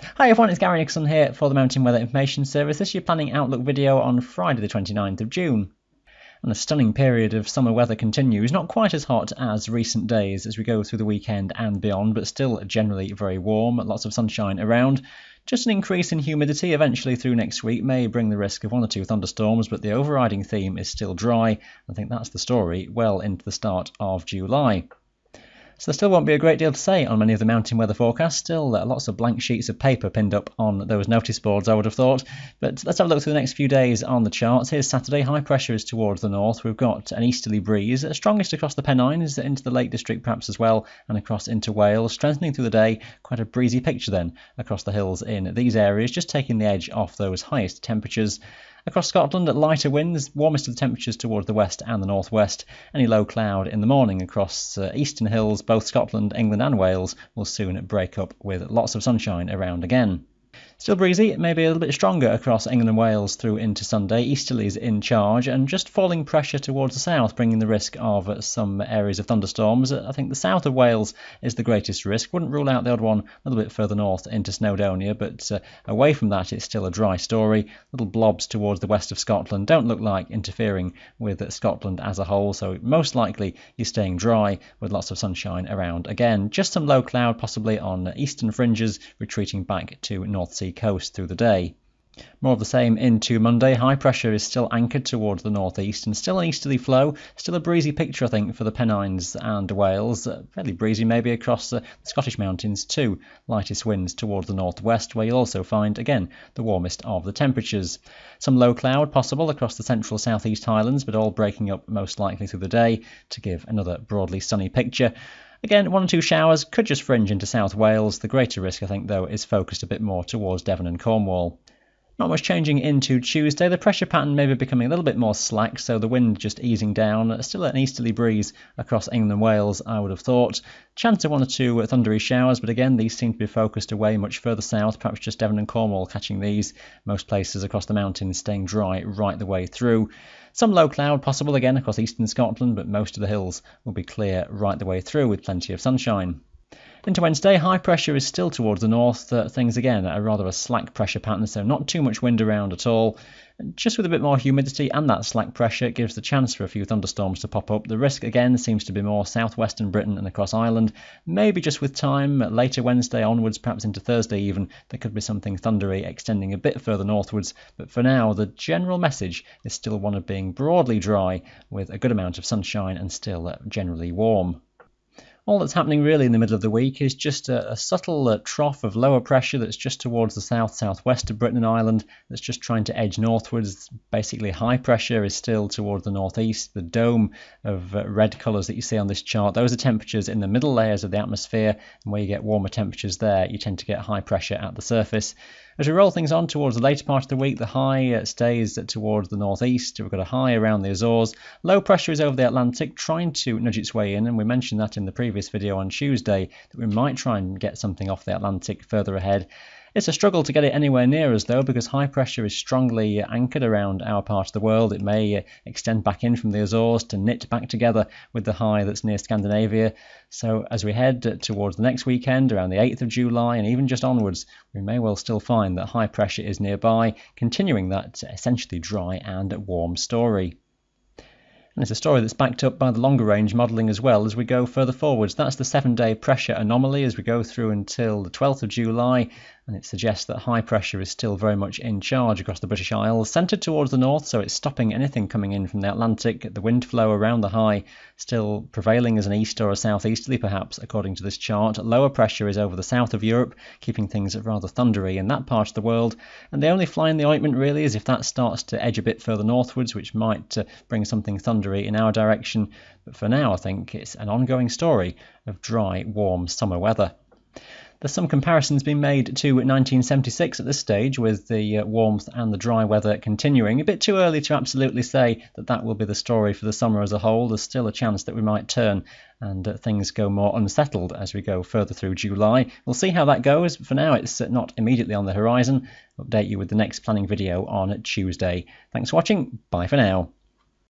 Hi everyone, it's Gary Nicholson here for the Mountain Weather Information Service. This is your planning outlook video on Friday the 29th of June. And a stunning period of summer weather continues, not quite as hot as recent days as we go through the weekend and beyond, but still generally very warm, lots of sunshine around. Just an increase in humidity eventually through next week may bring the risk of one or two thunderstorms, but the overriding theme is still dry. I think that's the story well into the start of July. So there still won't be a great deal to say on many of the mountain weather forecasts. Still lots of blank sheets of paper pinned up on those notice boards, I would have thought. But let's have a look through the next few days on the charts. Here's Saturday. High pressure is towards the north. We've got an easterly breeze, strongest across the Pennines, into the Lake District perhaps as well, and across into Wales. Strengthening through the day, quite a breezy picture then across the hills in these areas, just taking the edge off those highest temperatures. Across Scotland, lighter winds, warmest of the temperatures towards the west and the northwest. Any low cloud in the morning across eastern hills, both Scotland, England and Wales, will soon break up with lots of sunshine around again. Still breezy, maybe a little bit stronger across England and Wales through into Sunday. Easterlies in charge and just falling pressure towards the south, bringing the risk of some areas of thunderstorms. I think the south of Wales is the greatest risk. Wouldn't rule out the odd one a little bit further north into Snowdonia, but away from that it's still a dry story. Little blobs towards the west of Scotland don't look like interfering with Scotland as a whole, so most likely you're staying dry with lots of sunshine around again. Just some low cloud possibly on eastern fringes, retreating back to North Sea coast through the day. More of the same into Monday. High pressure is still anchored towards the northeast and still an easterly flow. Still a breezy picture, I think, for the Pennines and Wales. Fairly breezy maybe across the Scottish mountains too. Lightest winds towards the northwest, where you'll also find, again, the warmest of the temperatures. Some low cloud possible across the central southeast highlands, but all breaking up most likely through the day to give another broadly sunny picture. Again, one or two showers could just fringe into South Wales. The greater risk, I think, though, is focused a bit more towards Devon and Cornwall. Not much changing into Tuesday. The pressure pattern may be becoming a little bit more slack, so the wind just easing down. Still an easterly breeze across England and Wales, I would have thought. Chance of one or two thundery showers, but again, these seem to be focused away much further south, perhaps just Devon and Cornwall catching these. Most places across the mountains staying dry right the way through. Some low cloud possible again across eastern Scotland, but most of the hills will be clear right the way through with plenty of sunshine. Into Wednesday, high pressure is still towards the north. Things again are rather a slack pressure pattern, so not too much wind around at all. Just with a bit more humidity and that slack pressure, it gives the chance for a few thunderstorms to pop up. The risk again seems to be more southwestern Britain and across Ireland. Maybe just with time, later Wednesday onwards, perhaps into Thursday even, there could be something thundery extending a bit further northwards. But for now, the general message is still one of being broadly dry with a good amount of sunshine and still generally warm. All that's happening really in the middle of the week is just a subtle trough of lower pressure that's just towards the south-southwest of Britain and Ireland that's just trying to edge northwards. Basically, high pressure is still towards the northeast. The dome of red colours that you see on this chart, those are temperatures in the middle layers of the atmosphere, and where you get warmer temperatures there, you tend to get high pressure at the surface. As we roll things on towards the later part of the week, the high stays towards the northeast. We've got a high around the Azores. Low pressure is over the Atlantic, trying to nudge its way in, and we mentioned that in the previous video on Tuesday, that we might try and get something off the Atlantic further ahead. It's a struggle to get it anywhere near us, though, because high pressure is strongly anchored around our part of the world. It may extend back in from the Azores to knit back together with the high that's near Scandinavia. So as we head towards the next weekend, around the 8th of July, and even just onwards, we may well still find that high pressure is nearby, continuing that essentially dry and warm story. And it's a story that's backed up by the longer range modelling as well as we go further forwards. That's the 7-day pressure anomaly as we go through until the 12th of July, and it suggests that high pressure is still very much in charge across the British Isles, centred towards the north, so it's stopping anything coming in from the Atlantic. The wind flow around the high still prevailing as an east or a southeasterly perhaps, according to this chart. Lower pressure is over the south of Europe, keeping things rather thundery in that part of the world, and the only fly in the ointment really is if that starts to edge a bit further northwards, which might bring something thundery in our direction. But for now, I think it's an ongoing story of dry, warm summer weather. There's some comparisons being made to 1976 at this stage, with the warmth and the dry weather continuing. A bit too early to absolutely say that that will be the story for the summer as a whole. There's still a chance that we might turn and things go more unsettled as we go further through July. We'll see how that goes. For now, it's not immediately on the horizon. I'll update you with the next planning video on Tuesday. Thanks for watching. Bye for now.